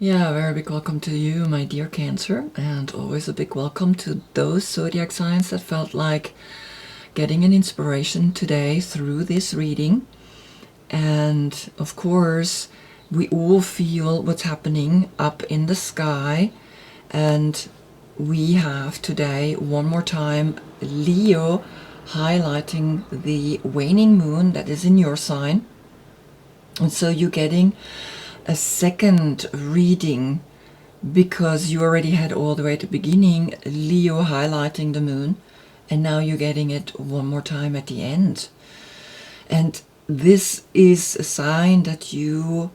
Yeah, a very big welcome to you, my dear Cancer, and always a big welcome to those zodiac signs that felt like getting an inspiration today through this reading. And of course, we all feel what's happening up in the sky, and we have today one more time Leo highlighting the waning moon that is in your sign. And so you're getting a second reading because you already had all the way at the beginning Leo highlighting the moon, and now you're getting it one more time at the end. And this is a sign that you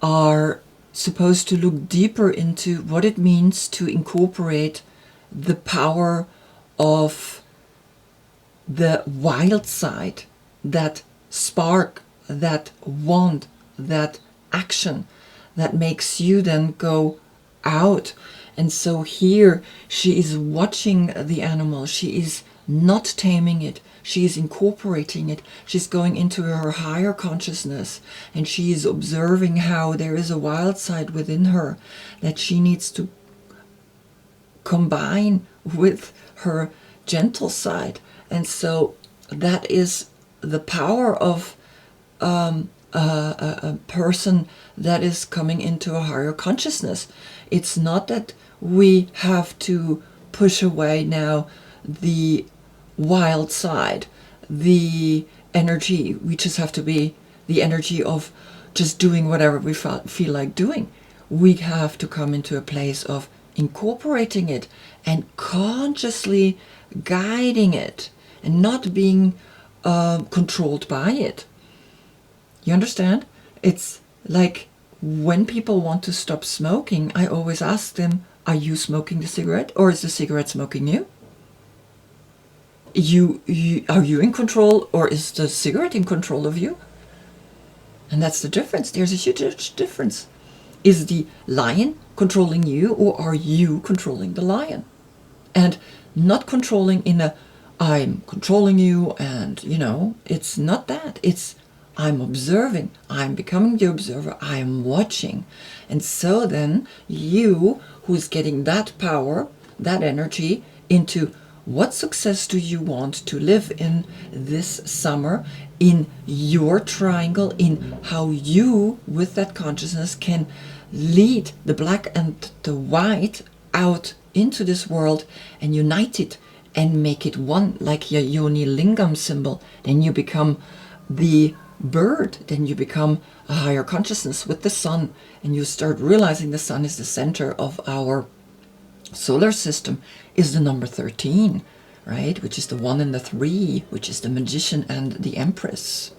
are supposed to look deeper into what it means to incorporate the power of the wild side, that spark, that want, that action that makes you then go out. And so here she is watching the animal. She is not taming it. She is incorporating it. She's going into her higher consciousness, and she is observing how there is a wild side within her that she needs to combine with her gentle side. And so that is the power of a person that is coming into a higher consciousness. It's not that we have to push away now the wild side, the energy. We just have to be the energy of just doing whatever we feel like doing. We have to come into a place of incorporating it and consciously guiding it and not being controlled by it. You understand? It's like when people want to stop smoking, I always ask them, are you smoking the cigarette, or is the cigarette smoking you? Are you in control, or is the cigarette in control of you? And that's the difference. There's a huge difference. Is the lion controlling you, or are you controlling the lion? And not controlling in a I'm controlling you, and it's not that. It's I'm observing, I'm becoming the observer, I'm watching. And so then you, who's getting that power, that energy into what success do you want to live in this summer, in your triangle, in how you, with that consciousness, can lead the black and the white out into this world and unite it and make it one, like your yoni lingam symbol. Then you become the bird, then you become a higher consciousness with the sun, and you start realizing the sun is the center of our solar system, is the number 13, right, which is the 1 and the 3, which is the magician and the empress.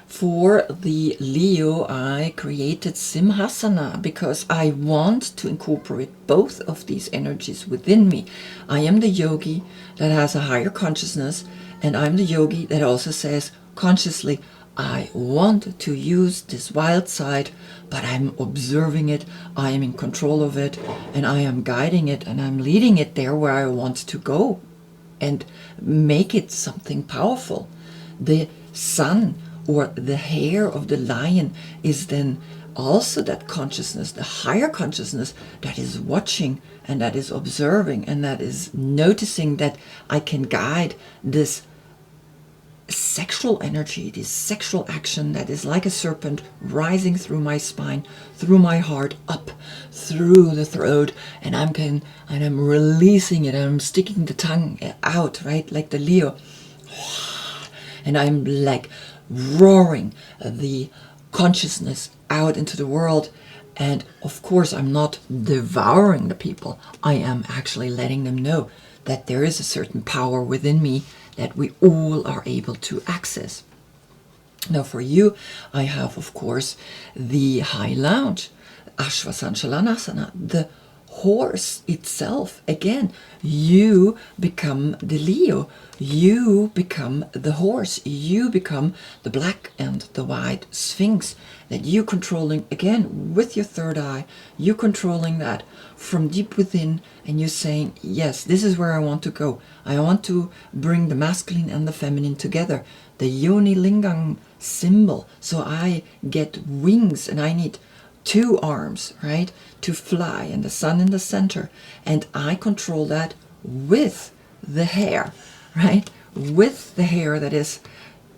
For the Leo, I created Simhasana because I want to incorporate both of these energies within me. I am the yogi that has a higher consciousness, and I'm the yogi that also says consciously, I want to use this wild side, but I'm observing it, I am in control of it, and I am guiding it, and I'm leading it there where I want to go and make it something powerful. The sun, or the hair of the lion, is then also that consciousness, the higher consciousness that is watching and that is observing and that is noticing that I can guide this sexual energy, this sexual action that is like a serpent rising through my spine, through my heart, up through the throat, and I'm releasing it, and I'm sticking the tongue out, right, like the Leo, and I'm like roaring the consciousness out into the world. And of course, I'm not devouring the people. I am actually letting them know that there is a certain power within me that we all are able to access. Now for you, I have, of course, the high lounge, Ashvasanshalanasana, the horse itself. Again, you become the Leo, you become the horse, you become the black and the white sphinx, that you controlling, again, with your third eye, you controlling that from deep within, and you're saying, yes, this is where I want to go. I want to bring the masculine and the feminine together, the yoni lingam symbol. So I get wings, and I need 2 arms, right, to fly, and the sun in the center. And I control that with the hair, right? With the hair that is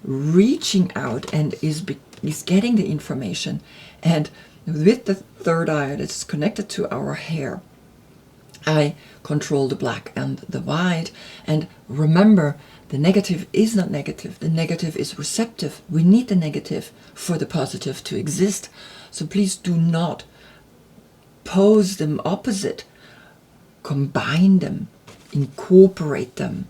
reaching out and is getting the information. And with the third eye that is connected to our hair, I control the black and the white. And remember, the negative is not negative. The negative is receptive. We need the negative for the positive to exist. So please do not pose them opposite. Combine them, incorporate them,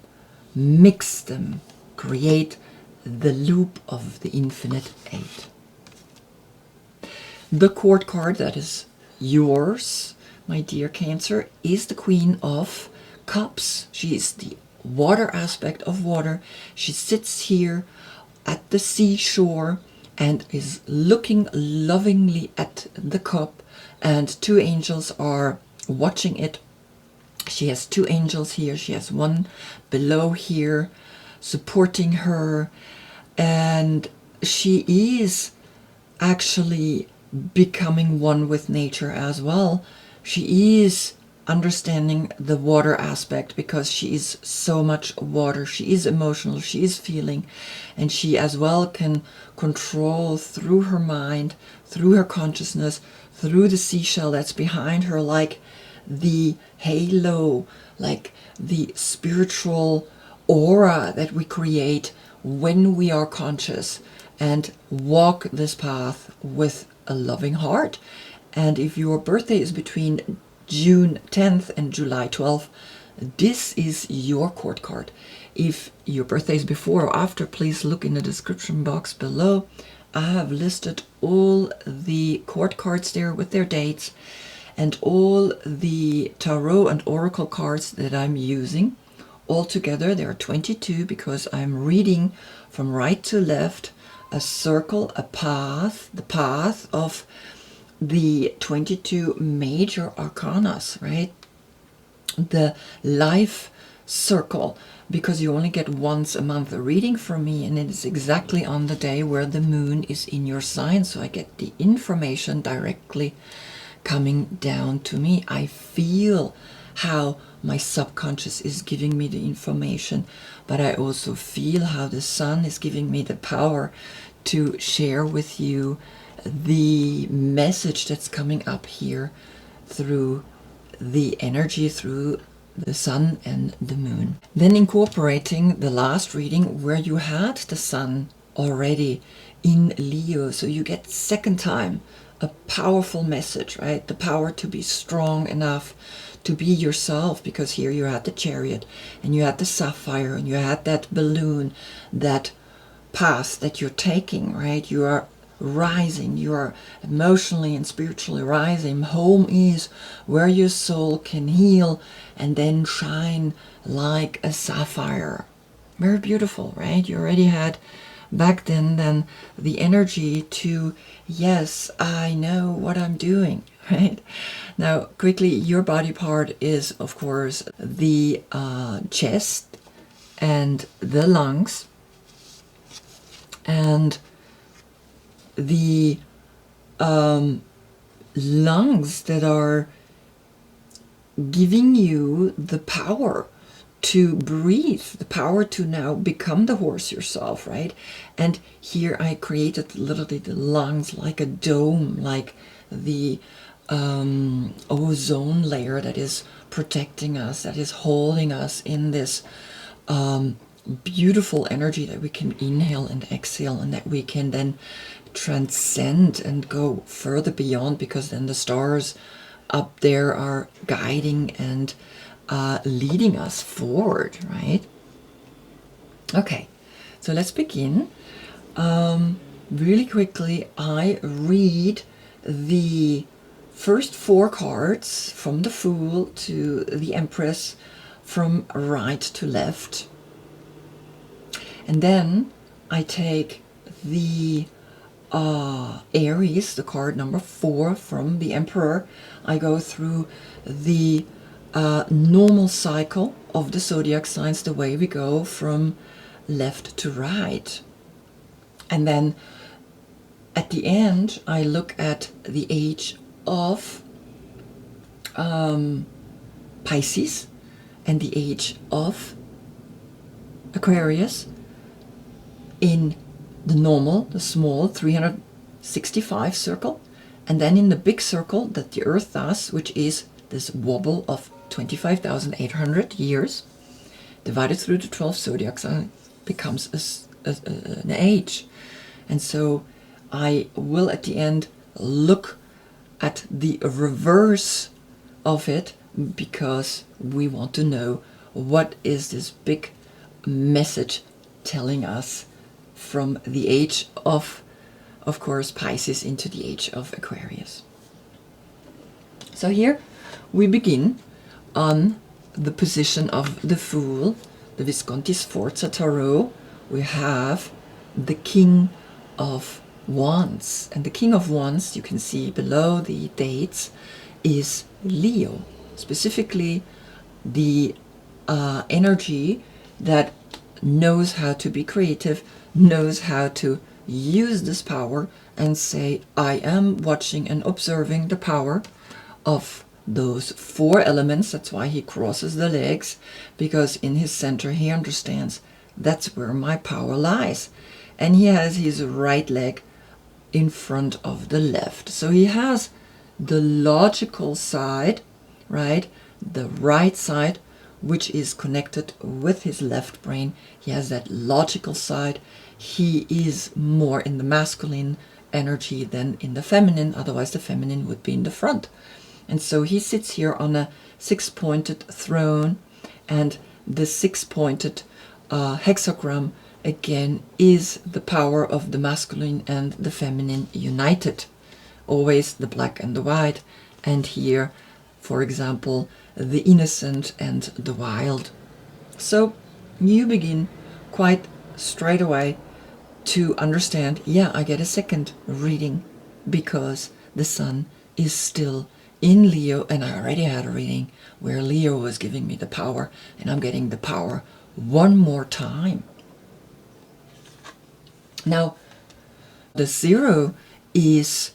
mix them, create the loop of the infinite 8. The court card that is yours, my dear Cancer, is the Queen of Cups. She is the water aspect of water. She sits here at the seashore and is looking lovingly at the cup, and 2 angels are watching it. She has 2 angels here. She has one below here supporting her, and she is actually becoming one with nature as well. She is understanding the water aspect because she is so much water. She is emotional, she is feeling, and she as well can control through her mind, through her consciousness, through the seashell that's behind her, like the halo, like the spiritual aura that we create when we are conscious and walk this path with a loving heart. And if your birthday is between June 10th and July 12th, this is your court card. If your birthday is before or after, please look in the description box below. I have listed all the court cards there with their dates and all the tarot and oracle cards that I'm using. Altogether there are 22 because I'm reading from right to left, a circle, a path, the path of the 22 major arcanas, right? The life circle, because you only get once a month a reading from me, and it is exactly on the day where the moon is in your sign, so I get the information directly coming down to me. I feel how my subconscious is giving me the information, but I also feel how the sun is giving me the power to share with you the message that's coming up here through the energy, through the sun and the moon. Then incorporating the last reading where you had the sun already in Leo, so you get second time a powerful message, right? The power to be strong enough to be yourself, because here you had the Chariot and you had the Sapphire and you had that balloon, that path that you're taking, right? You are rising, you are emotionally and spiritually rising. Home is where your soul can heal and then shine like a sapphire. Very beautiful, right? You already had back then the energy to, yes, I know what I'm doing, right? Now quickly, your body part is of course the chest and the lungs, and the lungs that are giving you the power to breathe, the power to now become the horse yourself, right? And here I created literally the lungs like a dome, like the ozone layer that is protecting us, that is holding us in this beautiful energy that we can inhale and exhale, and that we can then transcend and go further beyond, because then the stars up there are guiding and leading us forward, right? Okay, so let's begin. Really quickly, I read the first 4 cards from the Fool to the Empress, from right to left. And then I take the Aries, the card number 4 from the Emperor. I go through the normal cycle of the zodiac signs, the way we go from left to right. And then at the end, I look at the age of Pisces and the age of Aquarius in the normal, the small 365 circle, and then in the big circle that the Earth does, which is this wobble of 25,800 years, divided through the 12 zodiacs, becomes an age. And so I will at the end look at the reverse of it, because we want to know what is this big message telling us from the age of course, Pisces into the age of Aquarius. So here we begin on the position of the Fool, the Visconti Sforza Tarot. We have the King of Wands, and the King of Wands, you can see below the dates, is Leo, specifically the energy that knows how to be creative, knows how to use this power and say, I am watching and observing the power of those 4 elements. That's why he crosses the legs, because in his center he understands that's where my power lies. And he has his right leg in front of the left. So he has the logical side, right? The right side, which is connected with his left brain. He has that logical side. He is more in the masculine energy than in the feminine, otherwise the feminine would be in the front. And so he sits here on a 6-pointed throne, and the 6-pointed hexagram again is the power of the masculine and the feminine united. Always the black and the white, and here, for example, the innocent and the wild. So you begin quite straight away to understand, yeah, I get a second reading because the sun is still in Leo, and I already had a reading where Leo was giving me the power, and I'm getting the power one more time. Now, the 0 is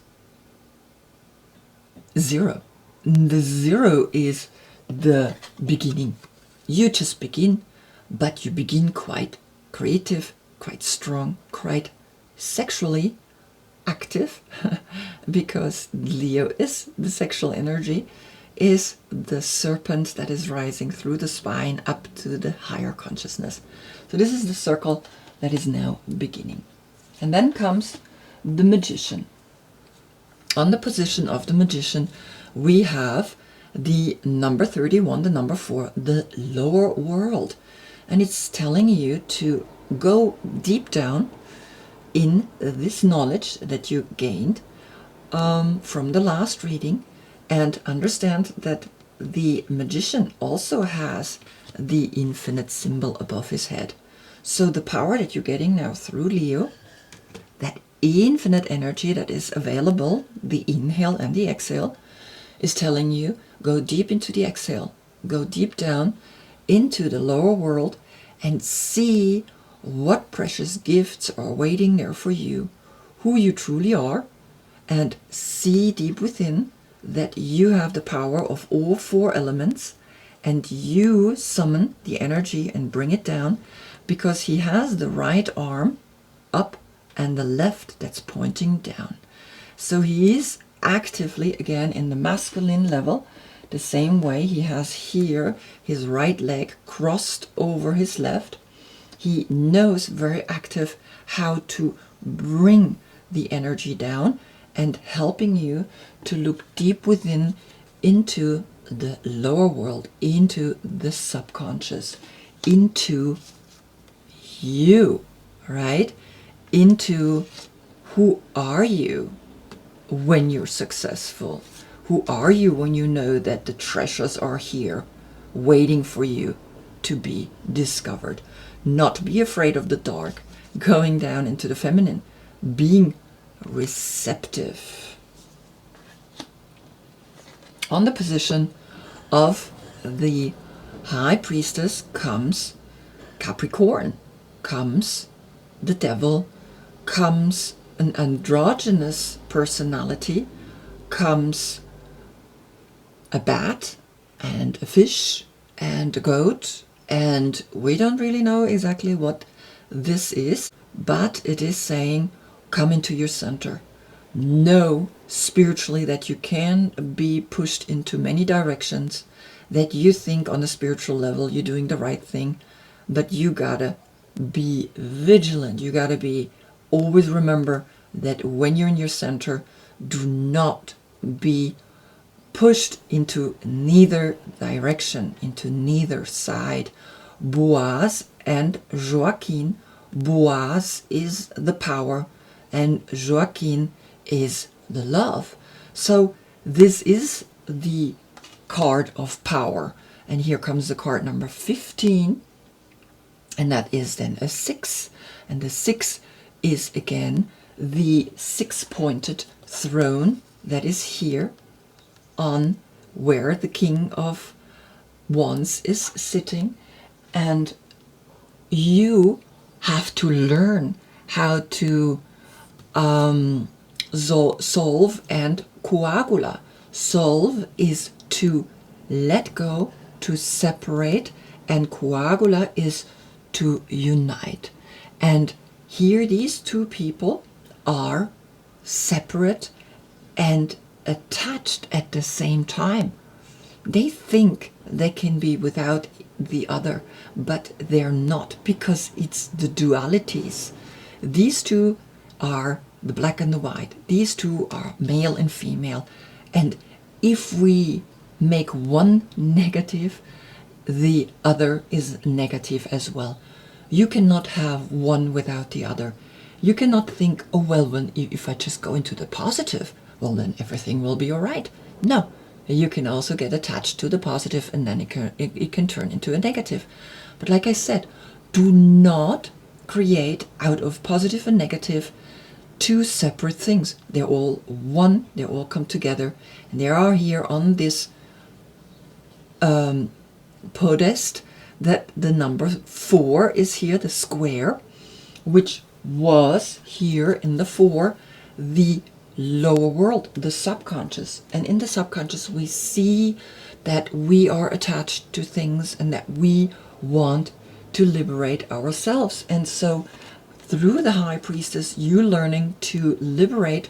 0. The 0 is the beginning. You just begin, but you begin quite creative, quite strong, quite sexually active, because Leo is the sexual energy, is the serpent that is rising through the spine up to the higher consciousness. So this is the circle that is now beginning. And then comes the Magician. On the position of the Magician, we have the number 31, the number 4, the lower world. And it's telling you to go deep down in this knowledge that you gained from the last reading, and understand that the Magician also has the infinite symbol above his head. So the power that you're getting now through Leo, that infinite energy that is available, the inhale and the exhale, is telling you, go deep into the exhale, go deep down into the lower world, and see what precious gifts are waiting there for you, who you truly are, and see deep within that you have the power of all 4 elements, and you summon the energy and bring it down, because he has the right arm up and the left that's pointing down. So he is actively, again, in the masculine level, the same way he has here his right leg crossed over his left. He knows very active how to bring the energy down, and helping you to look deep within into the lower world, into the subconscious, into you, right? Into who are you when you're successful? Who are you when you know that the treasures are here waiting for you to be discovered? Not be afraid of the dark, going down into the feminine, being receptive. On the position of the High Priestess comes Capricorn, comes the devil, comes an androgynous personality, comes a bat and a fish and a goat, and we don't really know exactly what this is, but it is saying, come into your center. Know spiritually that you can be pushed into many directions, that you think on a spiritual level you're doing the right thing, but you gotta be vigilant. You gotta be, always remember that when you're in your center, do not be pushed into neither direction, into neither side. Boaz and Joaquin. Boaz is the power and Joaquin is the love. So this is the card of power. And here comes the card number 15. And that is then a 6. And the 6 is again the 6-pointed throne that is here on where the King of Wands is sitting. And you have to learn how to solve and coagula. Solve is to let go, to separate, and coagula is to unite. And here these two people are separate and attached at the same time. They think they can be without the other, but they're not, because it's the dualities. These two are the black and the white. These two are male and female. And if we make one negative, the other is negative as well. You cannot have one without the other. You cannot think, oh well, if I just go into the positive, well then everything will be all right. No, you can also get attached to the positive, and then it can turn into a negative. But like I said, do not create out of positive and negative two separate things. They're all one, they all come together, and they are here on this podest, that the number 4 is here, the square, which was here in the 4, the lower world, the subconscious. And in the subconscious we see that we are attached to things and that we want to liberate ourselves. And so through the High Priestess, you're learning to liberate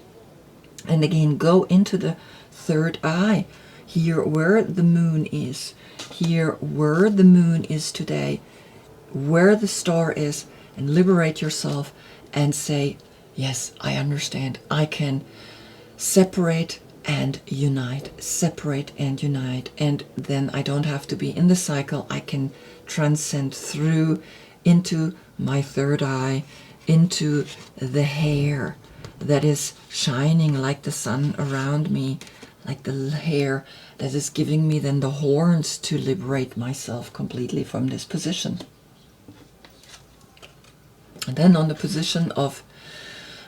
and again go into the third eye, here where the moon is, here where the moon is today, where the star is, and liberate yourself and say, yes, I understand. I can separate and unite, separate and unite. And then I don't have to be in the cycle. I can transcend through into my third eye, into the hair that is shining like the sun around me, like the hair that is giving me then the horns to liberate myself completely from this position. And then on the position of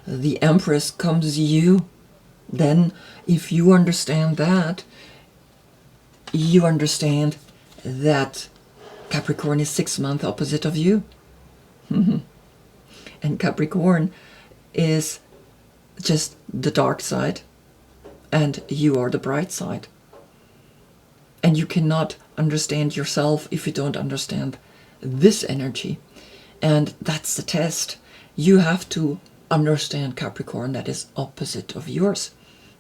the Empress comes you. Then if you understand that, you understand that Capricorn is 6 months opposite of you. And Capricorn is just the dark side, and you are the bright side. And you cannot understand yourself if you don't understand this energy. And that's the test. You have to understand Capricorn that is opposite of yours,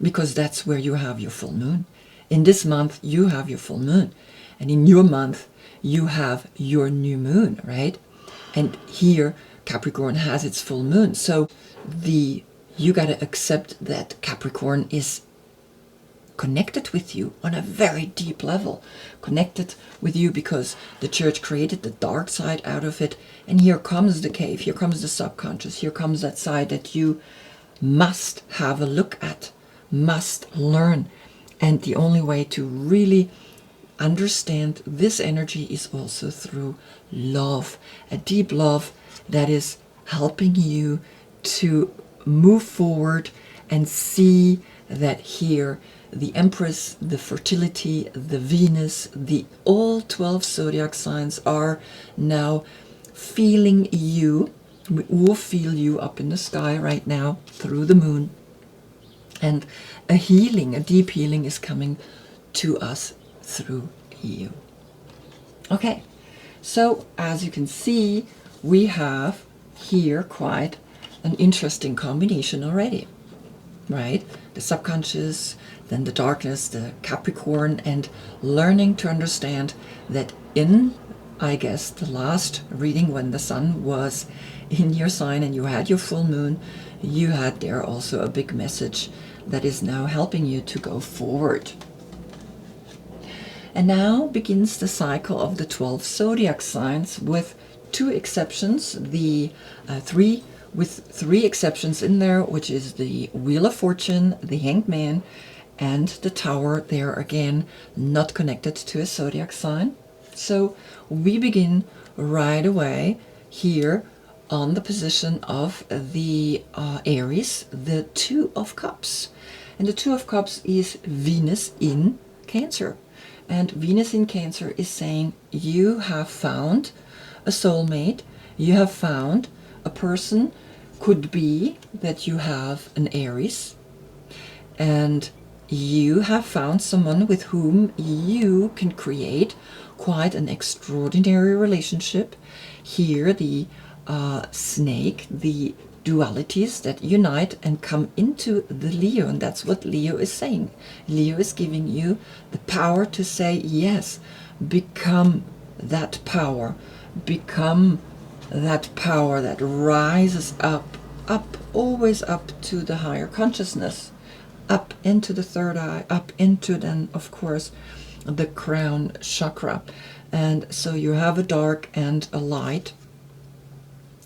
because that's where you have your full moon. In this month you have your full moon, and in your month you have your new moon, right? And here Capricorn has its full moon. So you got to accept that Capricorn is connected with you on a very deep level, connected with you because the church created the dark side out of it. And here comes the cave, here comes the subconscious, here comes that side that you must have a look at, must learn. And the only way to really understand this energy is also through love, a deep love that is helping you to move forward and see that here the Empress, the fertility, the Venus, all 12 zodiac signs are now feeling you We all feel you up in the sky right now through the moon. And a healing, a deep healing is coming to us through you. Okay, so as you can see, we have here quite an interesting combination already, right? The subconscious, then the darkness, the Capricorn, and learning to understand that in, I guess, the last reading when the sun was in your sign and you had your full moon, you had there also a big message that is now helping you to go forward. And now begins the cycle of the 12 zodiac signs with two exceptions, the three exceptions in there, which is the Wheel of Fortune, the Hanged Man, and the Tower. They are again not connected to a zodiac sign. So we begin right away here on the position of the Aries, the Two of Cups. And the Two of Cups is Venus in Cancer. And Venus in Cancer is saying you have found a soulmate, you have found a person, could be that you have an Aries, and you have found someone with whom you can create quite an extraordinary relationship. Here the snake, the dualities that unite and come into the Leo, and that's what Leo is saying. Leo is giving you the power to say yes, become that power, become that power that rises up, always up to the higher consciousness, up into the third eye, up into then of course the crown chakra. And so you have a dark and a light,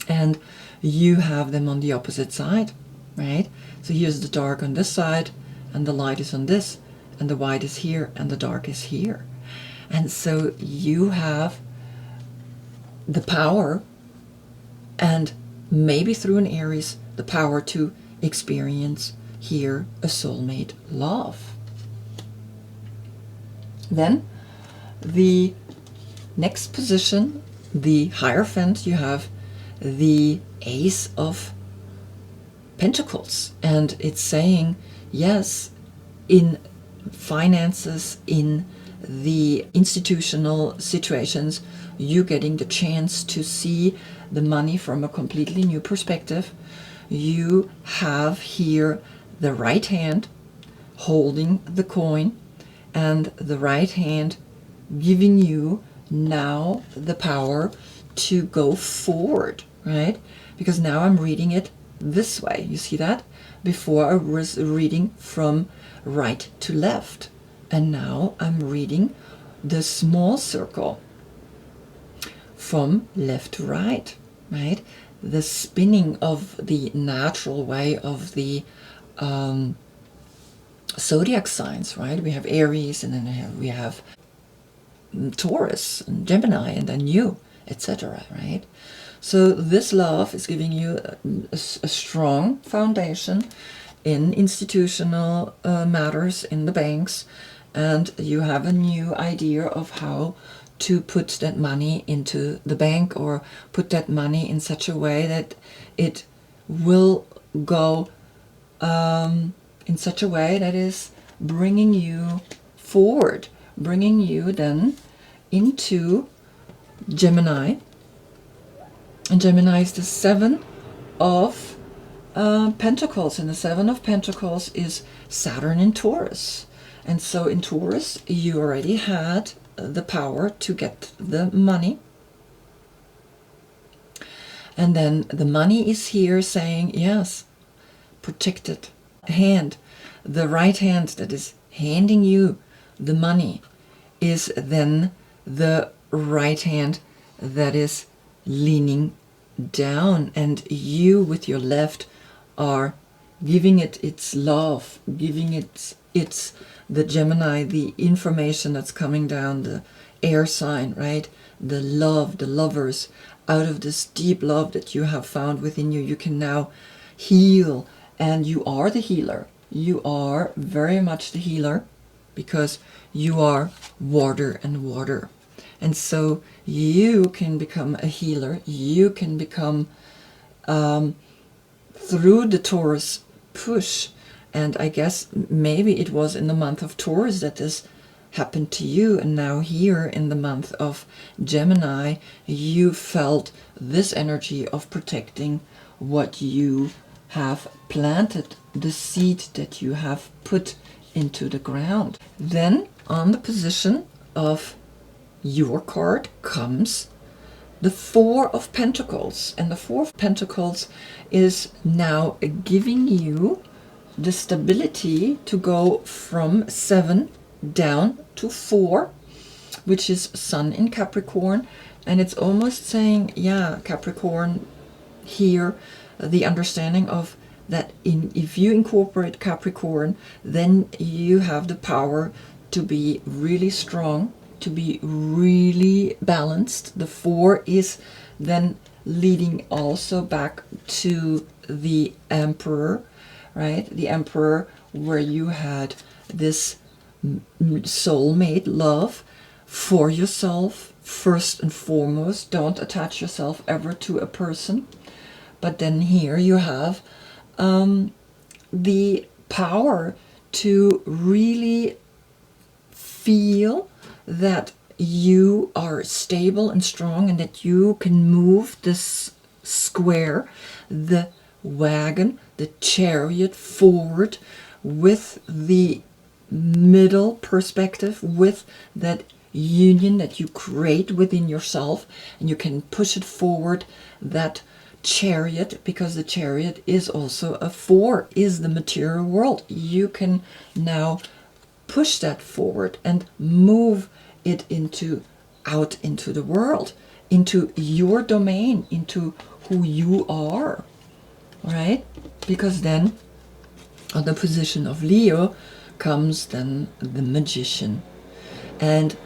and you have them on the opposite side, right? So here's the dark on this side, and the light is on this, and the white is here, and the dark is here. And so you have the power, and maybe through an Aries, the power to experience here a soulmate love. Then the next position, the Hierophant, you have the Ace of Pentacles, and it's saying yes, in finances, in the institutional situations, you getting the chance to see the money from a completely new perspective. You have here the right hand holding the coin, and the right hand giving you now the power to go forward, right? Because now I'm reading it this way. You see that? Before I was reading from right to left, and now I'm reading the small circle from left to right, right? The spinning of the natural way of the zodiac signs, right? We have Aries, and then we have Taurus and Gemini, and then you, etc., right? So this love is giving you a strong foundation in institutional matters in the banks, and you have a new idea of how to put that money into the bank, or put that money in such a way that it will go in such a way that is bringing you forward, bringing you then into Gemini. And Gemini is the Seven of Pentacles, and the Seven of Pentacles is Saturn in Taurus. And so in Taurus, you already had the power to get the money. And then the money is here saying, yes, protected hand. The right hand that is handing you the money is then the right hand that is leaning down, and you with your left are giving it its love, giving it its the Gemini, the information that's coming down, the air sign, right? The love, the lovers. Out of this deep love that you have found within you, you can now heal, and you are the healer. You are very much the healer, because you are water and water. And so you can become a healer. You can become through the Taurus push. And I guess maybe it was in the month of Taurus that this happened to you, and now here in the month of Gemini you felt this energy of protecting what you have planted, the seed that you have put into the ground. Then on the position of your card comes the Four of Pentacles, and the Four of Pentacles is now giving you the stability to go from 7 down to 4, which is Sun in Capricorn. And it's almost saying, yeah, Capricorn here, the understanding of that if you incorporate Capricorn, then you have the power to be really strong, to be really balanced. The 4 is then leading also back to the Emperor, right? The Emperor, where you had this soulmate love for yourself first and foremost. Don't attach yourself ever to a person. But then here you have the power to really feel that you are stable and strong, and that you can move this square, the wagon, the chariot forward with the middle perspective, with that union that you create within yourself, and you can push it forward, that chariot, because the chariot is also a 4, is the material world. You can now push that forward and move it out into the world, into your domain, into who you are, right? Because then on the position of Leo comes then the Magician. And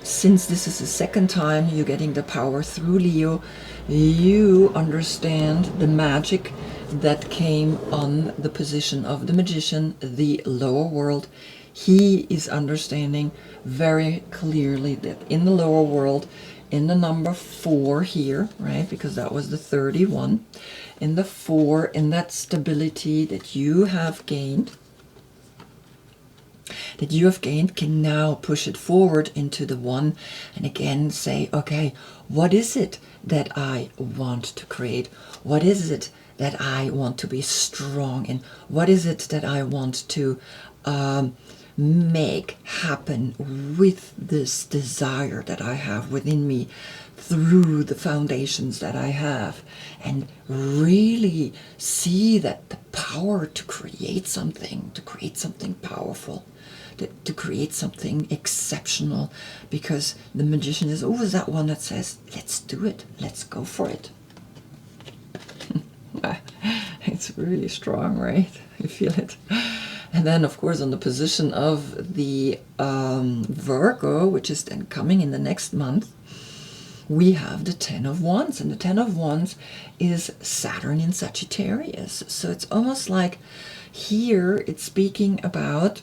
since this is the second time you're getting the power through Leo, you understand the magic that came on the position of the Magician, the lower world. He is understanding very clearly that in the lower world, in the number 4 here, right, because that was the 31, in the 4, in that stability that you have gained, can now push it forward into the 1, and again say, okay, what is it that I want to create? What is it that I want to be strong in? What is it that I want to make happen with this desire that I have within me through the foundations that I have? And really see that the power to create something powerful, to create something exceptional, because the Magician is always that one that says, let's do it, let's go for it. It's really strong, right? You feel it. And then, of course, on the position of the Virgo, which is then coming in the next month, we have the 10 of Wands. And the 10 of Wands is Saturn in Sagittarius. So it's almost like here it's speaking about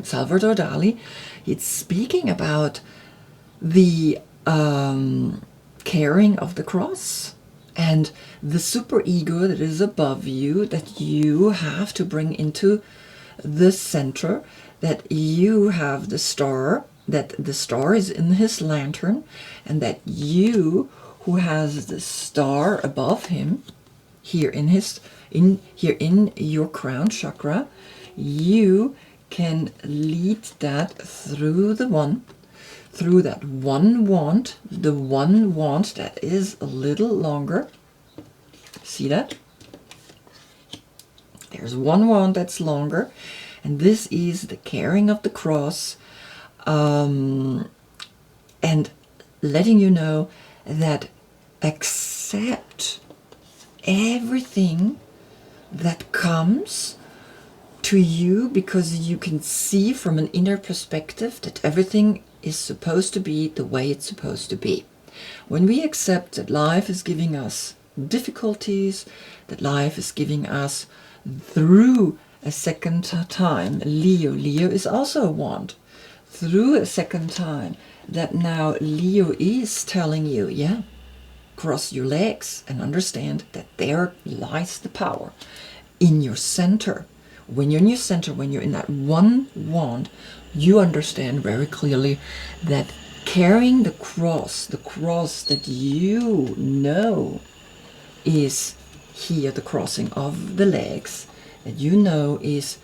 Salvador Dali. It's speaking about the carrying of the cross, and the superego that is above you, that you have to bring into the center, that you have the star, that the star is in his lantern, and that you, who has the star above him, here in your crown chakra, you can lead that through the 1, through that one wand, the one wand that is a little longer. See that? There's one wand that's longer, and this is the carrying of the cross, and letting you know that accept everything that comes to you, because you can see from an inner perspective that everything is supposed to be the way it's supposed to be. When we accept that life is giving us difficulties, that life is giving us through a second time, Leo is also a wand, through a second time, that now Leo is telling you, yeah, cross your legs and understand that there lies the power in your center. When you're in your center, when you're in that one wand, you understand very clearly that carrying the cross that you know is here, the crossing of the legs, that you know is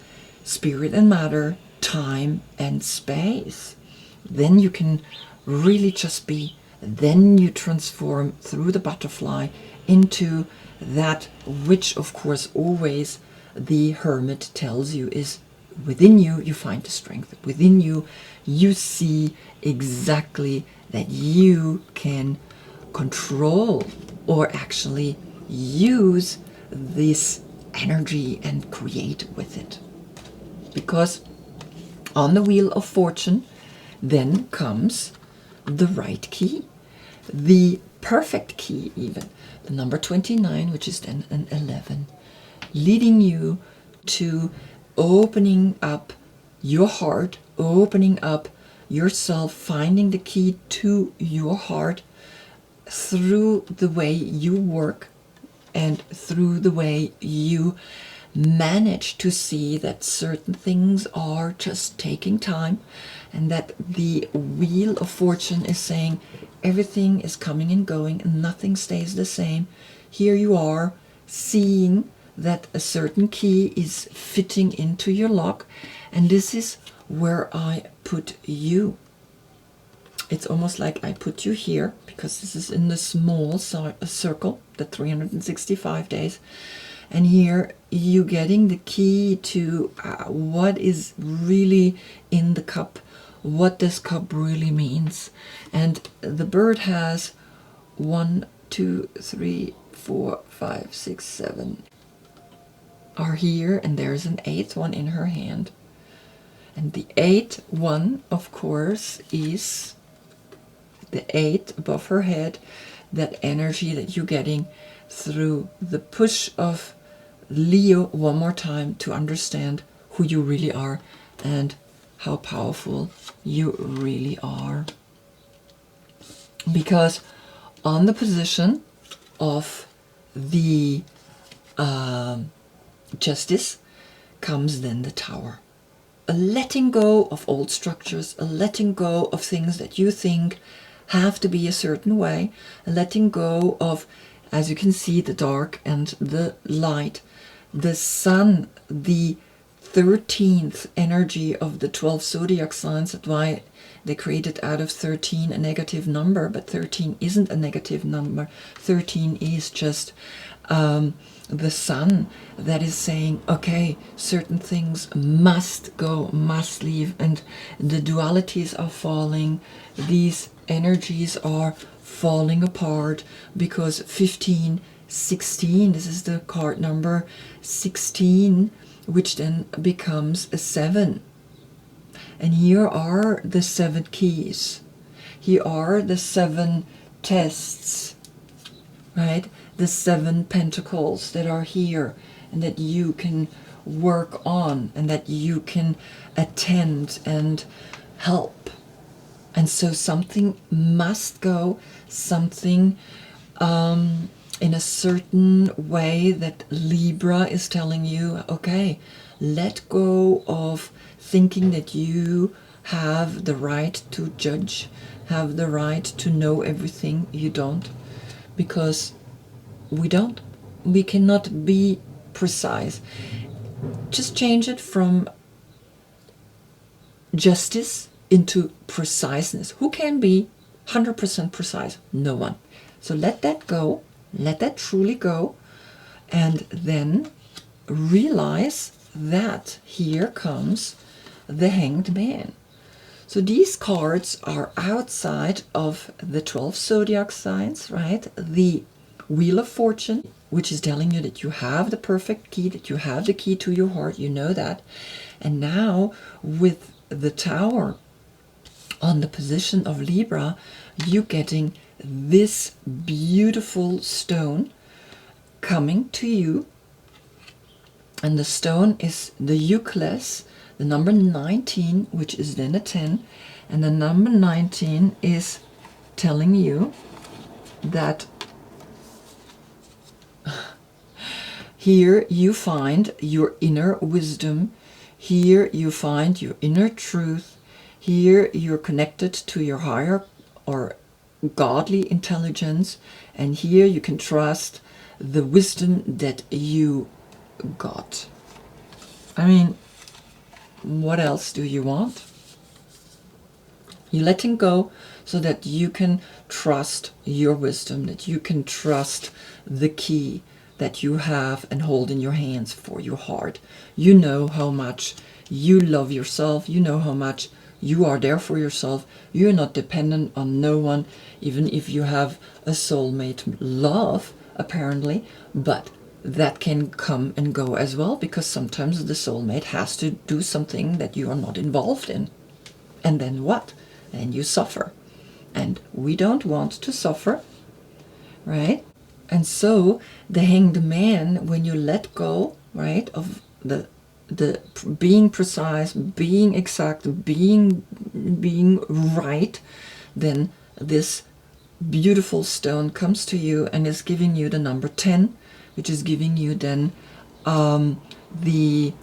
spirit and matter, time and space. Then you can really just be, then you transform through the butterfly into that which, of course, always the hermit tells you is within you. You find the strength within you. You see exactly that you can control or actually use this energy and create with it. Because on the wheel of fortune then comes the right key, the perfect key, even the number 29, which is then an 11, leading you to opening up your heart, opening up yourself, finding the key to your heart through the way you work and through the way you manage to see that certain things are just taking time, and that the wheel of fortune is saying everything is coming and going and nothing stays the same. Here you are seeing that a certain key is fitting into your lock, and this is where I put you. It's almost like I put you here because this is in the small circle, the 365 days. And here you getting the key to what is really in the cup, what this cup really means. And the bird has 1, 2, 3, 4, 5, 6, 7 are here, and there's an 8th one in her hand. And the 8th one, of course, is the 8 above her head, that energy that you're getting through the push of Leo one more time to understand who you really are and how powerful you really are. Because on the position of the Justice comes then the Tower. A letting go of old structures, a letting go of things that you think have to be a certain way, a letting go of, as you can see, the dark and the light, the sun, the 13th energy of the 12 zodiac signs. That's why they created out of 13 a negative number, but 13 isn't a negative number. 13 is just the sun that is saying, okay, certain things must go, must leave, and the dualities are falling. These energies are falling apart because 15, 16, this is the card number 16, which then becomes a 7. And here are the 7 keys. Here are the 7 tests, right? The 7 pentacles that are here and that you can work on and that you can attend and help. And so something must go, something in a certain way that Libra is telling you, okay, let go of thinking that you have the right to judge, have the right to know everything. You don't, because we don't. We cannot be precise. Just change it from justice into preciseness. Who can be 100% precise? No one. So let that go. Let that truly go. And then realize that here comes the Hanged Man. So these cards are outside of the 12 zodiac signs, right? The Wheel of Fortune, which is telling you that you have the perfect key, that you have the key to your heart, you know that. And now with the Tower on the position of Libra, you getting this beautiful stone coming to you. And the stone is the Euclid, the number 19, which is then a 10. And the number 19 is telling you that Here you find your inner wisdom. Here you find your inner truth. Here you're connected to your higher or godly intelligence. And here you can trust the wisdom that you got. I mean, what else do you want? You're letting go so that you can trust your wisdom, that you can trust the key that you have and hold in your hands for your heart. You know how much you love yourself. You know how much you are there for yourself. You're not dependent on no one, even if you have a soulmate love, apparently. But that can come and go as well, because sometimes the soulmate has to do something that you are not involved in. And then what? And you suffer. And we don't want to suffer, right? And so the Hanged Man, when you let go, right, of the being precise, being exact, being right, then this beautiful stone comes to you and is giving you the number 10, which is giving you then the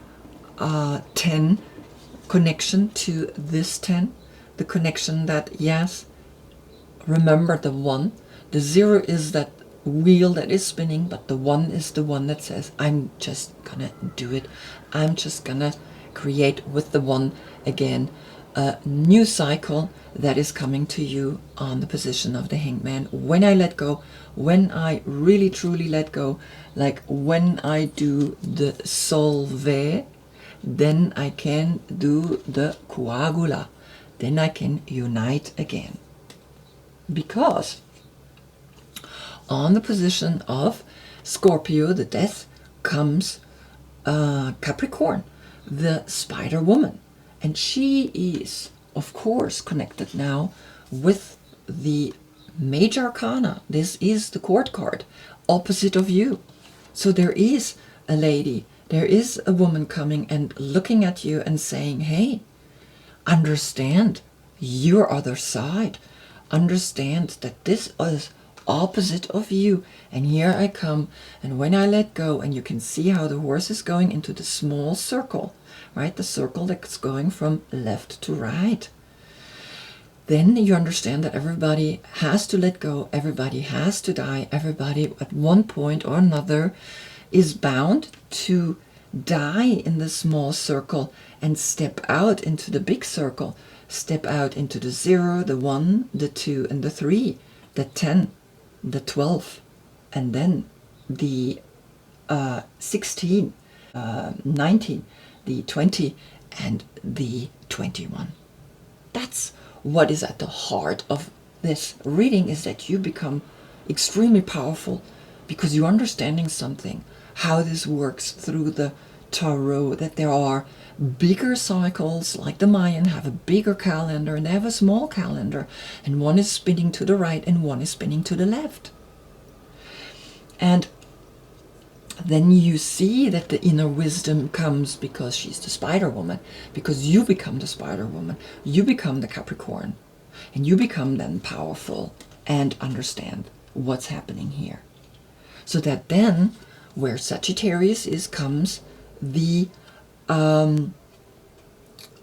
10 connection to this 10, the connection that, yes, remember the 1. The 0 is that wheel that is spinning, but the 1 is the one that says, I'm just gonna do it. I'm just gonna create with the 1 again a new cycle that is coming to you on the position of the Hanged Man. When I let go, when I really truly let go, like when I do the solve, then I can do the coagula. Then I can unite again. Because on the position of Scorpio, the death, comes Capricorn, the spider woman. And she is, of course, connected now with the major arcana. This is the court card, opposite of you. So there is a lady, there is a woman coming and looking at you and saying, hey, understand your other side. Understand that this is opposite of you, and here I come, and when I let go, and you can see how the horse is going into the small circle, right, the circle that's going from left to right, then you understand that everybody has to let go, everybody has to die, everybody at one point or another is bound to die in the small circle and step out into the big circle, step out into the 0, the 1, the 2, and the 3, the 10, the 12, and then the 16, 19, the 20, and the 21. That's what is at the heart of this reading, is that you become extremely powerful because you're understanding something, how this works through the tarot, that there are bigger cycles, like the Mayan have a bigger calendar and they have a small calendar, and one is spinning to the right and one is spinning to the left. And then you see that the inner wisdom comes because she's the spider woman, because you become the spider woman, you become the Capricorn, and you become then powerful and understand what's happening here. So that then where Sagittarius is comes the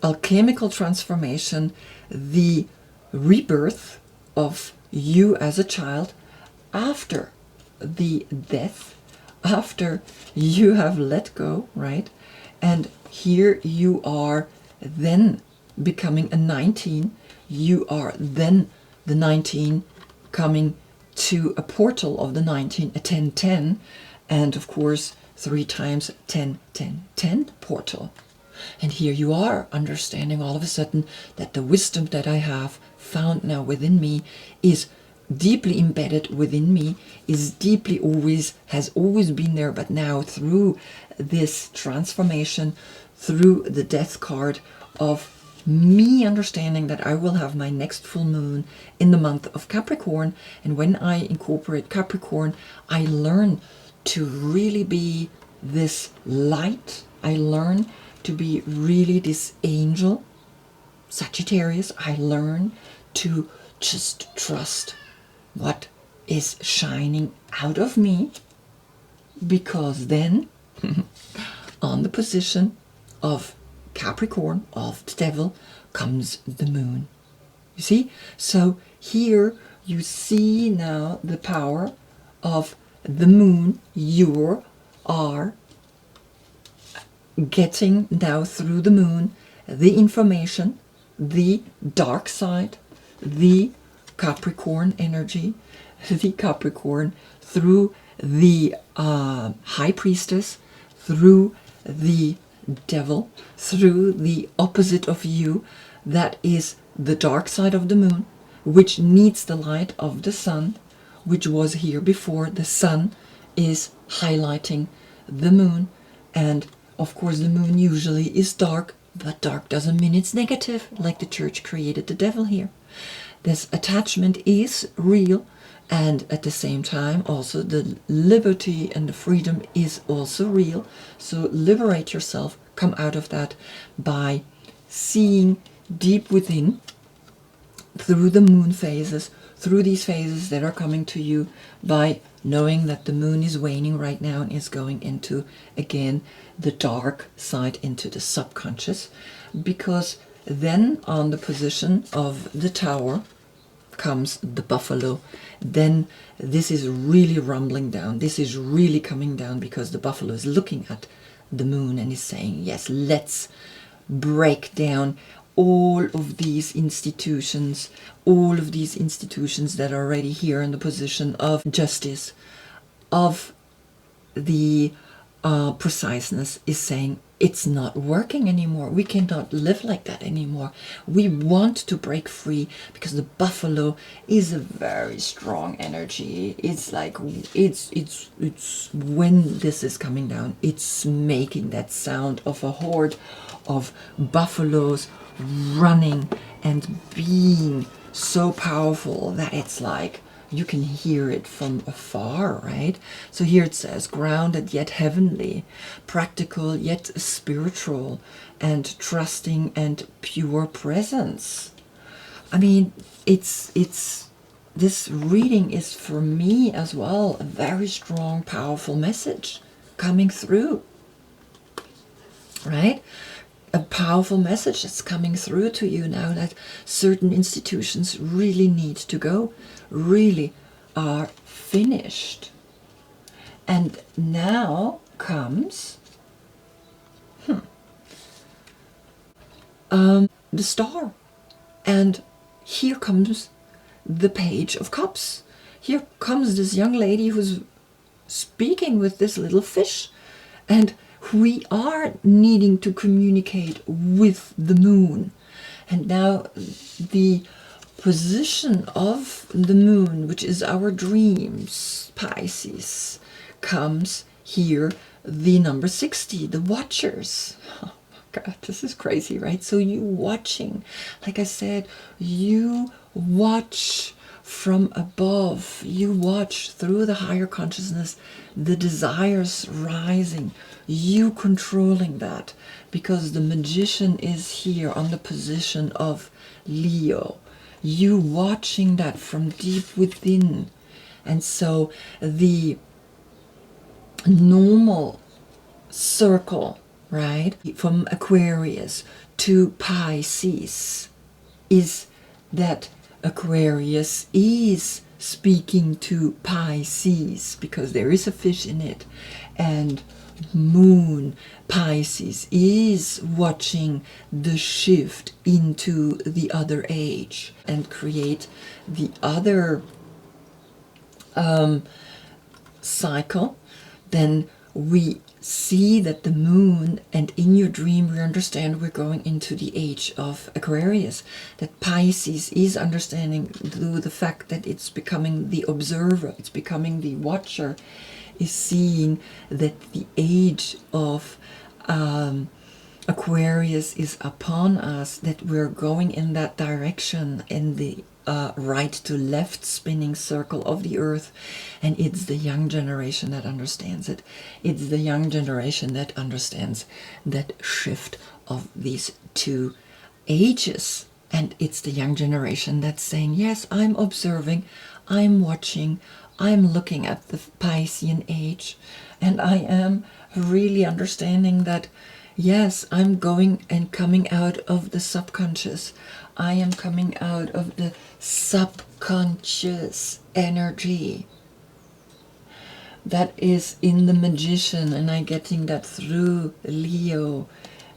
alchemical transformation, the rebirth of you as a child after the death, after you have let go, right? And here you are then becoming a 19. You are then the 19 coming to a portal of the 19, a 10-10, and of course 3 times 10-10-10 portal. And here you are understanding all of a sudden that the wisdom that I have found now within me is deeply embedded within me, is deeply has always been there, but now through this transformation, through the death card of me understanding that I will have my next full moon in the month of Capricorn, and when I incorporate Capricorn, I learn to really be this light. I learn to be really this angel. Sagittarius, I learn to just trust what is shining out of me, because then on the position of Capricorn, of the devil, comes the moon. You see? So here you see now the power of the moon. You are getting now through the moon the information, the dark side, the Capricorn energy, the Capricorn through the high priestess, through the devil, through the opposite of you, that is the dark side of the moon, which needs the light of the sun, which was here before. The sun is highlighting the moon, and of course the moon usually is dark, but dark doesn't mean it's negative, like the church created the devil here. This attachment is real, and at the same time also the liberty and the freedom is also real. So liberate yourself, come out of that by seeing deep within through the moon phases, through these phases that are coming to you, by knowing that the moon is waning right now and is going into, again, the dark side, into the subconscious. Because then on the position of the tower comes the buffalo. Then this is really rumbling down. This is really coming down, because the buffalo is looking at the moon and is saying, yes, let's break down all of these institutions, that are already here in the position of justice, of the preciseness, is saying it's not working anymore. We cannot live like that anymore. We want to break free, because the buffalo is a very strong energy. It's like it's when this is coming down, it's making that sound of a horde of buffaloes running and being so powerful that it's like you can hear it from afar, right? So here it says, grounded yet heavenly, practical yet spiritual, and trusting and pure presence. I mean, it's this reading is for me as well a very strong, powerful message coming through, right? A powerful message that's coming through to you now, that certain institutions really need to go, really are finished. And now comes the star, and here comes the Page of Cups. Here comes this young lady who's speaking with this little fish, and we are needing to communicate with the moon. And now the position of the moon, which is our dreams, Pisces, comes here, the number 60, the Watchers. Oh my God, this is crazy, right? So you watching, like I said, you watch from above, you watch through the higher consciousness, the desires rising, you controlling that, because the Magician is here on the position of Leo, you watching that from deep within. And so the normal circle, right, from Aquarius to Pisces, is that Aquarius is speaking to Pisces, because there is a fish in it, and moon Pisces is watching the shift into the other age and create the other cycle. Then we see that the moon, and in your dream we understand we're going into the age of Aquarius, that Pisces is understanding through the fact that it's becoming the observer, it's becoming the watcher, is seeing that the age of Aquarius is upon us, that we're going in that direction, in the right to left spinning circle of the earth. And it's the young generation that understands it. It's the young generation that understands that shift of these two ages. And it's the young generation that's saying, yes, I'm observing, I'm watching, I'm looking at the Piscean age, And I am really understanding that, yes, I'm going and coming out of the subconscious. I am coming out of the subconscious energy that is in the magician, and I'm getting that through Leo,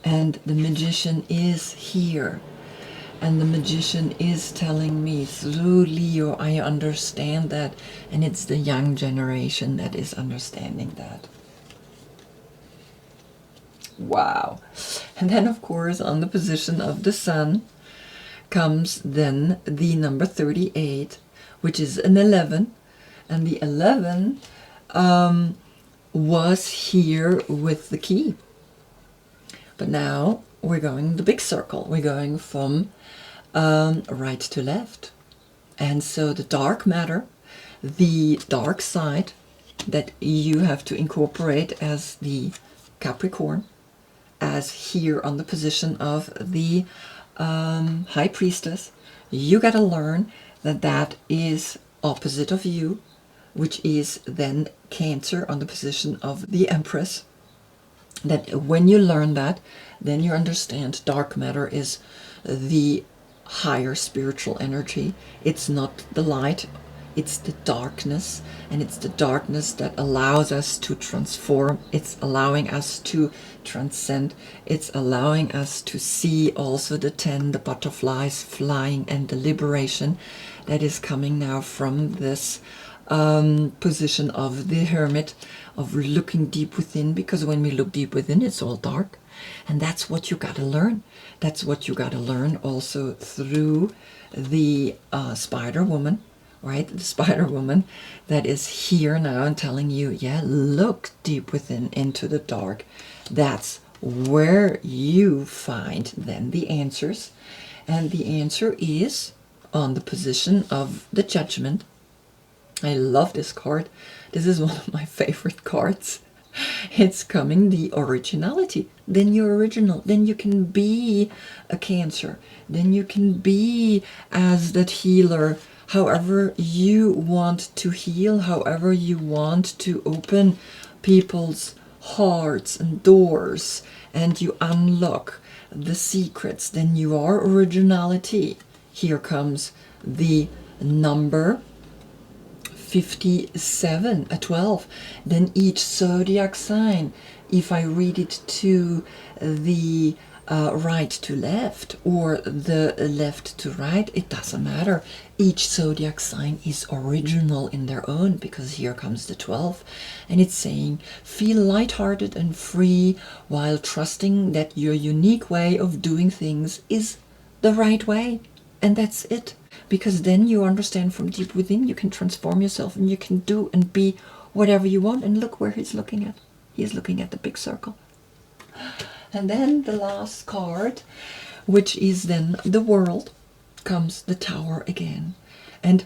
and the magician is here. And the magician is telling me through Leo, I understand that. And it's the young generation that is understanding that. Wow. And then, of course, on the position of the sun comes then the number 38, which is an 11. And the 11 was here with the key. But now we're going the big circle. We're going from right to left. And so the dark matter, the dark side that you have to incorporate as the Capricorn, as here on the position of the High Priestess, you got to learn that that is opposite of you, which is then Cancer on the position of the Empress. That when you learn that, then you understand dark matter is the higher spiritual energy. It's not the light, it's the darkness, and it's the darkness that allows us to transform. It's allowing us to transcend. It's allowing us to see also the 10, the butterflies flying, and the liberation that is coming now from this position of the Hermit, of looking deep within, because when we look deep within, it's all dark. And that's what you got to learn. That's what you got to learn also through the Spider Woman, right? The Spider Woman that is here now and telling you, yeah, look deep within into the dark. That's where you find then the answers. And the answer is on the position of the Judgment. I love this card. This is one of my favorite cards. It's coming the originality. Then you're original. Then you can be a Cancer. Then you can be as that healer, however you want to heal, however you want to open people's hearts and doors, and you unlock the secrets. Then you are originality. Here comes the number 57, a 12. Then each zodiac sign, if I read it to the right to left or the left to right, it doesn't matter. Each zodiac sign is original in their own, because here comes the 12, and it's saying feel lighthearted and free while trusting that your unique way of doing things is the right way. And that's it. Because then you understand from deep within, you can transform yourself and you can do and be whatever you want. And look where he's looking at. He's looking at the big circle. And then the last card, which is then the World, comes the Tower again. And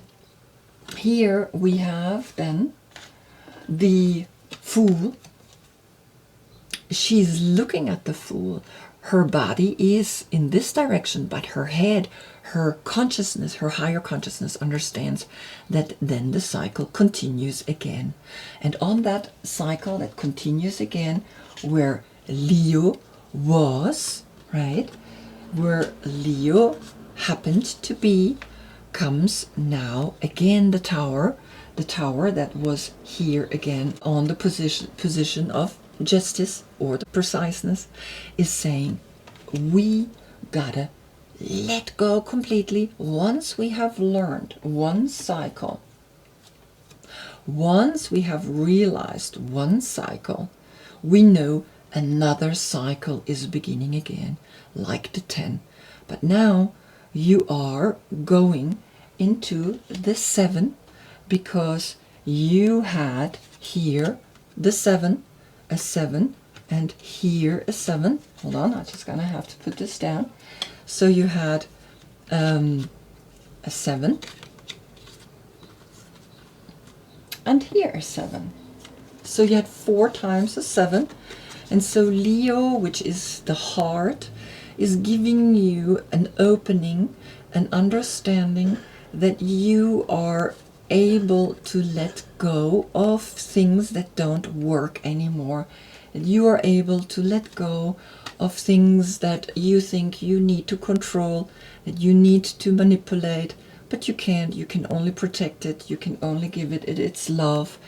here we have then the Fool. She's looking at the Fool. Her body is in this direction, but her head, her consciousness, her higher consciousness understands that then the cycle continues again. And on that cycle that continues again, where Leo was, right, where Leo happened to be, comes now again the Tower that was here again on the position of justice or the preciseness, is saying we gotta let go completely. Once we have learned one cycle, once we have realized one cycle, we know another cycle is beginning again, like the 10. But now you are going into the 7, because you had here the 7, a 7, and here a 7. Hold on, I'm just gonna have to put this down. So you had a 7, and here a 7. So you had 4 times a 7. And so Leo, which is the heart, is giving you an opening, an understanding that you are able to let go of things that don't work anymore. That you are able to let go of things that you think you need to control, that you need to manipulate, but you can't. You can only protect it. You can only give it its love,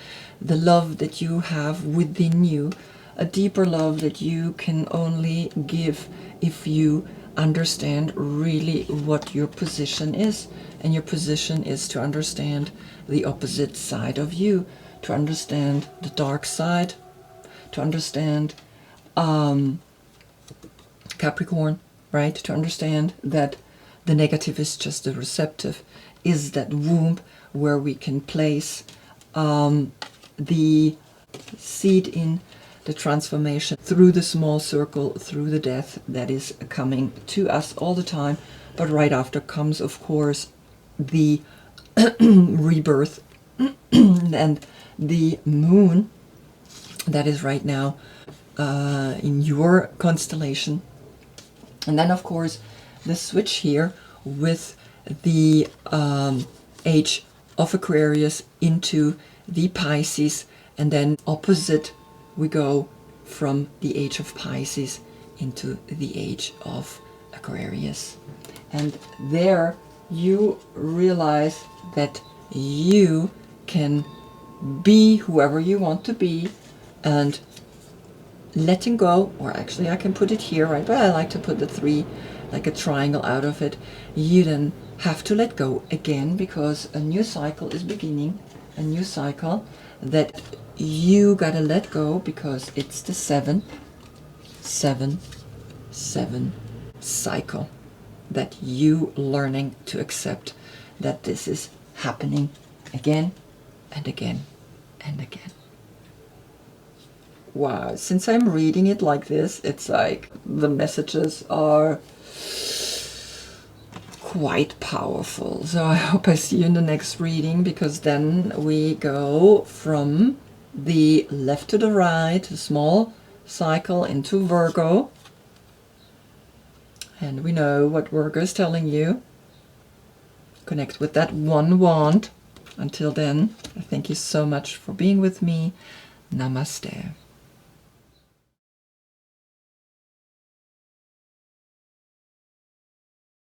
the love that you have within you, a deeper love that you can only give if you understand really what your position is. And your position is to understand the opposite side of you, to understand the dark side, to understand Capricorn, right? To understand that the negative is just the receptive, is that womb where we can place the seed in the transformation through the small circle, through the death that is coming to us all the time. But right after comes, of course, the rebirth and the moon that is right now in your constellation. And then, of course, the switch here with the age of Aquarius into the Pisces, and then opposite we go from the age of Pisces into the age of Aquarius. And there you realize that you can be whoever you want to be, and letting go, or actually I can put it here, right, but I like to put the 3 like a triangle out of it. You then have to let go again, because a new cycle is beginning, a new cycle that you gotta let go, because it's the 7-7-7 cycle that you learning to accept that this is happening again and again and again. Wow, since I'm reading it like this, it's like the messages are quite powerful. So I hope I see you in the next reading, because then we go from the left to the right, a small cycle into Virgo. And we know what Virgo is telling you. Connect with that one wand. Until then, I thank you so much for being with me. Namaste.